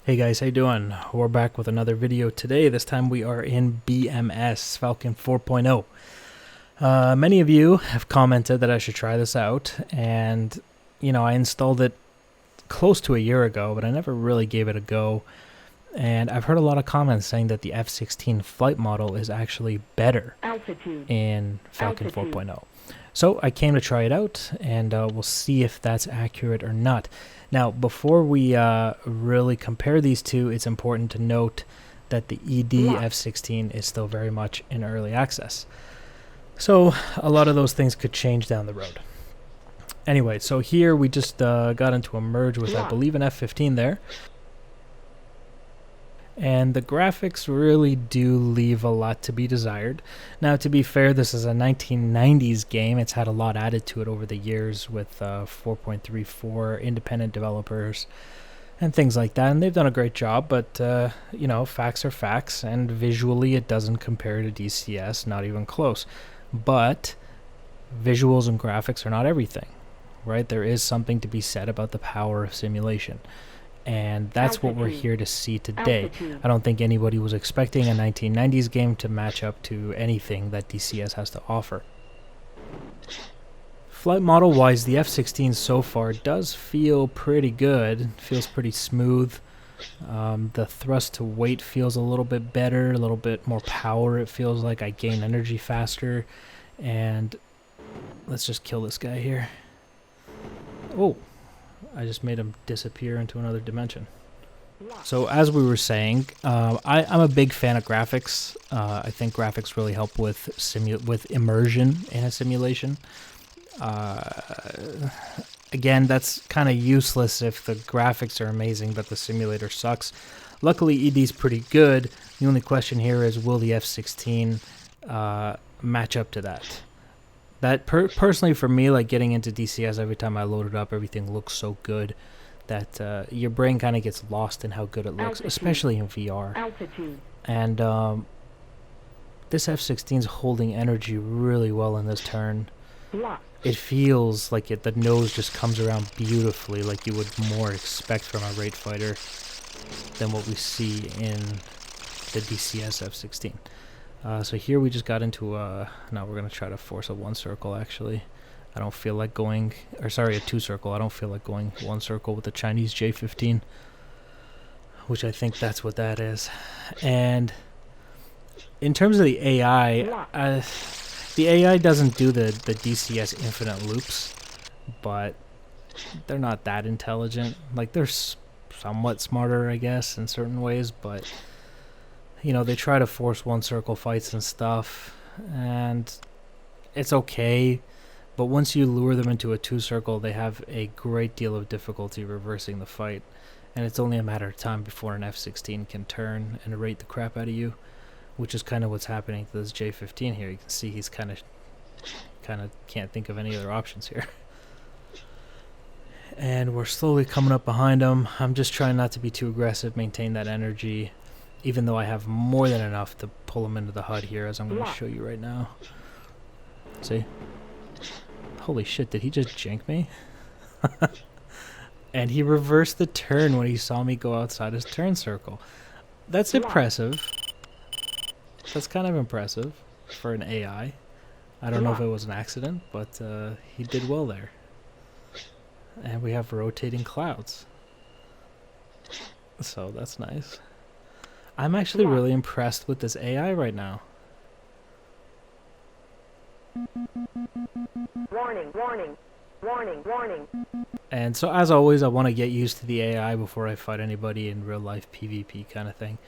Hey guys, how you doing? We're back with another video today. This time we are in BMS Falcon 4.0. Many of you have commented that I should try this out, and I installed it close to a year ago, but I never really gave it a go. And I've heard a lot of comments saying that the F-16 flight model is actually better in Falcon 4.0. So I came to try it out, and we'll see if that's accurate or not. Now, before we really compare these two, it's important to note that the ED F-16 is still very much in early access. So a lot of those things could change down the road. Anyway, so here we just got into a merge with, I believe, an F-15 there. And the graphics really do leave a lot to be desired. Now, to be fair, this is a 1990s game. It's had a lot added to it over the years with 4.34 independent developers and things like that. And they've done a great job, but, facts are facts. And visually, it doesn't compare to DCS, not even close. But visuals and graphics are not everything, right? There is something to be said about the power of simulation. And that's what we're here to see today. I don't think anybody was expecting a 1990s game to match up to anything that DCS has to offer. Flight model wise, the F-16 so far does feel pretty good. It feels pretty smooth. The thrust to weight feels a little bit better, a little bit more power. It feels like I gain energy faster. And let's just kill this guy here. Oh. I just made him disappear into another dimension. So as we were saying, I'm a big fan of graphics. I think graphics really help with immersion in a simulation. Again, that's kind of useless if the graphics are amazing but the simulator sucks. Luckily, ED's pretty good. The only question here is, will the F-16 match up to that? That personally for me, like getting into DCS, every time I load it up, everything looks so good that your brain kind of gets lost in how good it looks, especially in VR. And this F-16 is holding energy really well in this turn. It feels like the nose just comes around beautifully, like you would more expect from a raid fighter than what we see in the DCS F-16. So here we just got into now we're going to try to force a one circle actually. I don't feel like going, or sorry, a two circle. I don't feel like going one circle with the Chinese J-15, which I think that's what that is. And in terms of the AI, the AI doesn't do the DCS infinite loops, but they're not that intelligent. Like, they're somewhat smarter, I guess, in certain ways, but they try to force one circle fights and stuff, and it's okay, but once you lure them into a two circle, they have a great deal of difficulty reversing the fight, and it's only a matter of time before an F-16 can turn and rate the crap out of you, which is kind of what's happening to this J-15 here. You can see he's kind of can't think of any other options here. And we're slowly coming up behind him. I'm just trying not to be too aggressive, maintain that energy, even though I have more than enough to pull him into the HUD here, as I'm going to show you right now. See? Holy shit, did he just jank me? And he reversed the turn when he saw me go outside his turn circle. That's impressive. That's kind of impressive for an AI. I don't know if it was an accident, but he did well there. And we have rotating clouds. So that's nice. I'm actually really impressed with this AI right now. Warning, warning, warning, warning. And so as always, I want to get used to the AI before I fight anybody in real life PvP kind of thing.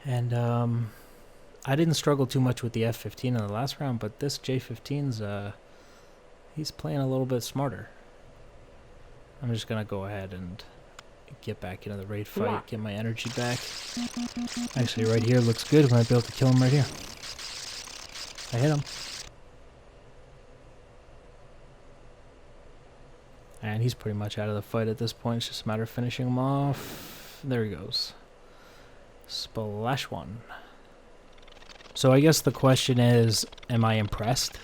And I didn't struggle too much with the F-15 in the last round, but this J-15's, he's playing a little bit smarter. I'm just going to go ahead and get back into the raid fight, get my energy back. Actually, right here looks good. We might be able to kill him right here. I hit him. And he's pretty much out of the fight at this point. It's just a matter of finishing him off. There he goes. Splash one. So I guess the question is, am I impressed?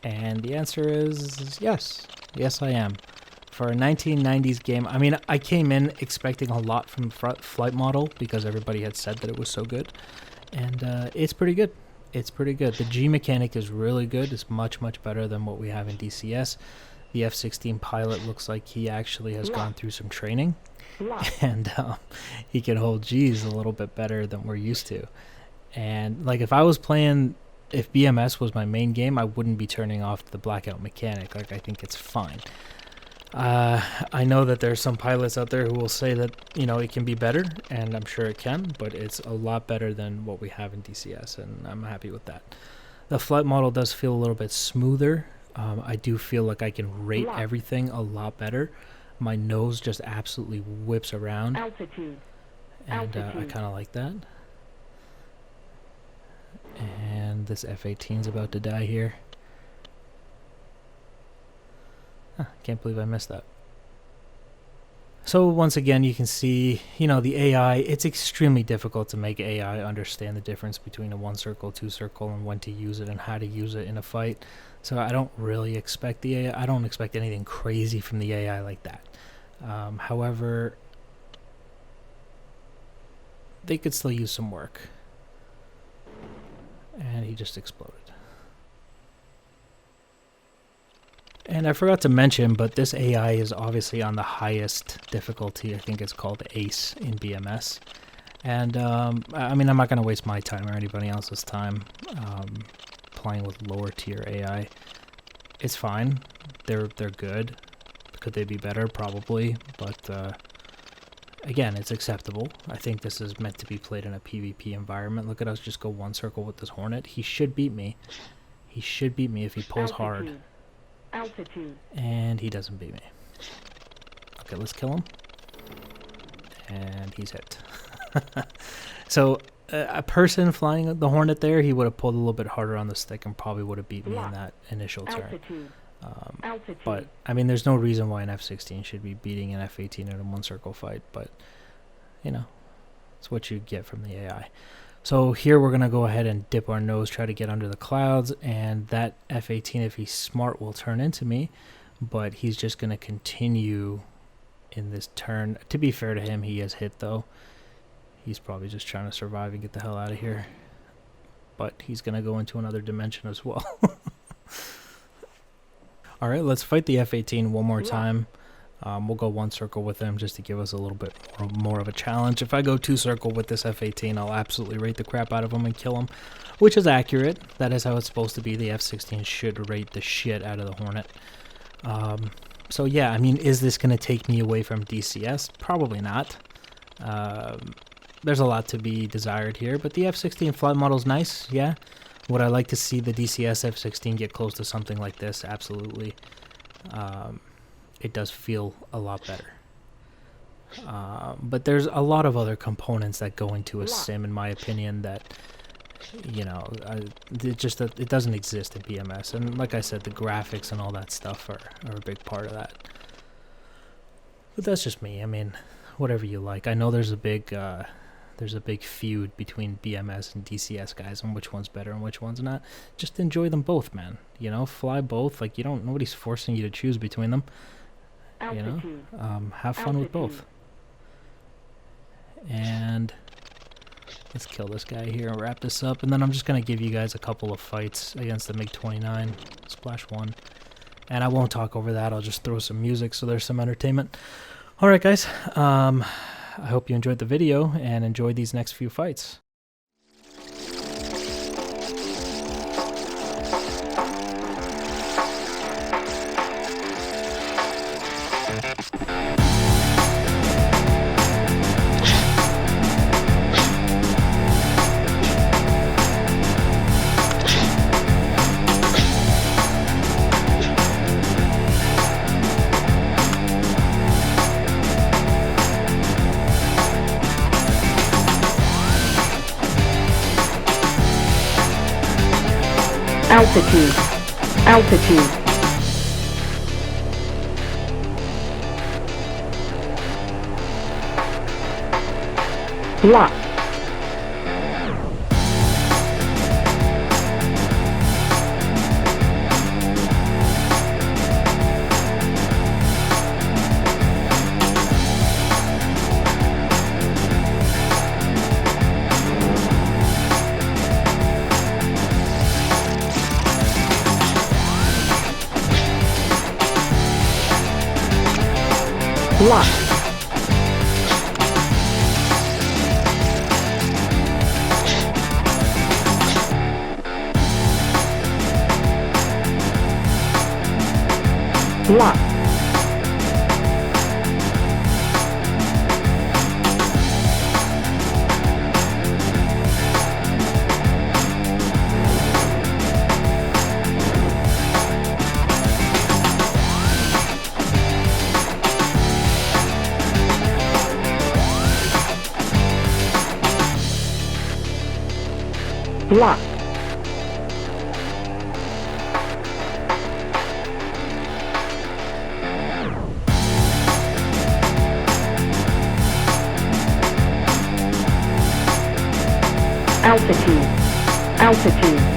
And the answer is yes. Yes, I am. For a 1990s game, I mean, I came in expecting a lot from flight model because everybody had said that it was so good. And it's pretty good. It's pretty good. The G mechanic is really good. It's much, much better than what we have in DCS. The F-16 pilot looks like he actually has gone through some training. And he can hold G's a little bit better than we're used to. And like if BMS was my main game, I wouldn't be turning off the blackout mechanic. Like, I think it's fine. I know that there's some pilots out there who will say that, you know, it can be better, and I'm sure it can, but it's a lot better than what we have in DCS, and I'm happy with that. The flight model does feel a little bit smoother. I do feel like I can rate everything a lot better. My nose just absolutely whips around. Altitude. And I kind of like that. And this F-18's about to die here. Huh, can't believe I missed that. So once again, you can see, you know, the AI, it's extremely difficult to make AI understand the difference between a 1 circle, 2 circle, and when to use it and how to use it in a fight. So I don't really expect the AI, I don't expect anything crazy from the AI like that. However, they could still use some work. And he just exploded. And I forgot to mention, but this AI is obviously on the highest difficulty. I think it's called Ace in BMS. And, I mean, I'm not going to waste my time or anybody else's time playing with lower tier AI. It's fine. They're good. Could they be better? Probably. But, again, it's acceptable. I think this is meant to be played in a PvP environment. Look at us just go 1 circle with this Hornet. He should beat me. He should beat me if he pulls hard. Altitude. And he doesn't beat me. Okay, let's kill him. And he's hit. So, a person flying the Hornet there, he would have pulled a little bit harder on the stick and probably would have beat me in that initial turn. But, I mean, there's no reason why an F-16 should be beating an F-18 in a 1 circle fight, but, you know, it's what you get from the AI. So here we're going to go ahead and dip our nose, try to get under the clouds, and that F-18, if he's smart, will turn into me, but he's just going to continue in this turn. To be fair to him, he is hit, though. He's probably just trying to survive and get the hell out of here, but he's going to go into another dimension as well. All right, let's fight the F-18 one more time. We'll go 1 circle with him just to give us a little bit more of a challenge. If I go 2 circle with this F-18, I'll absolutely rate the crap out of him and kill him, which is accurate. That is how it's supposed to be. The F-16 should rate the shit out of the Hornet. So yeah, I mean, is this going to take me away from DCS? Probably not. There's a lot to be desired here, but the F-16 flight model's nice, yeah. Would I like to see the DCS F-16 get close to something like this? Absolutely. It does feel a lot better. But there's a lot of other components that go into a sim, in my opinion, that, you know, it doesn't exist in BMS. And like I said, the graphics and all that stuff are a big part of that. But that's just me. I mean, whatever you like. I know there's a big feud between BMS and DCS guys on which one's better and which one's not. Just enjoy them both, man. You know, fly both. Like, nobody's forcing you to choose between them. You know, have fun with both. And let's kill this guy here and wrap this up. And then I'm just going to give you guys a couple of fights against the MiG-29, Splash 1. And I won't talk over that. I'll just throw some music so there's some entertainment. All right, guys. I hope you enjoyed the video and enjoyed these next few fights. Altitude. Altitude. Block. Block. Block. Block. Altitude. Altitude.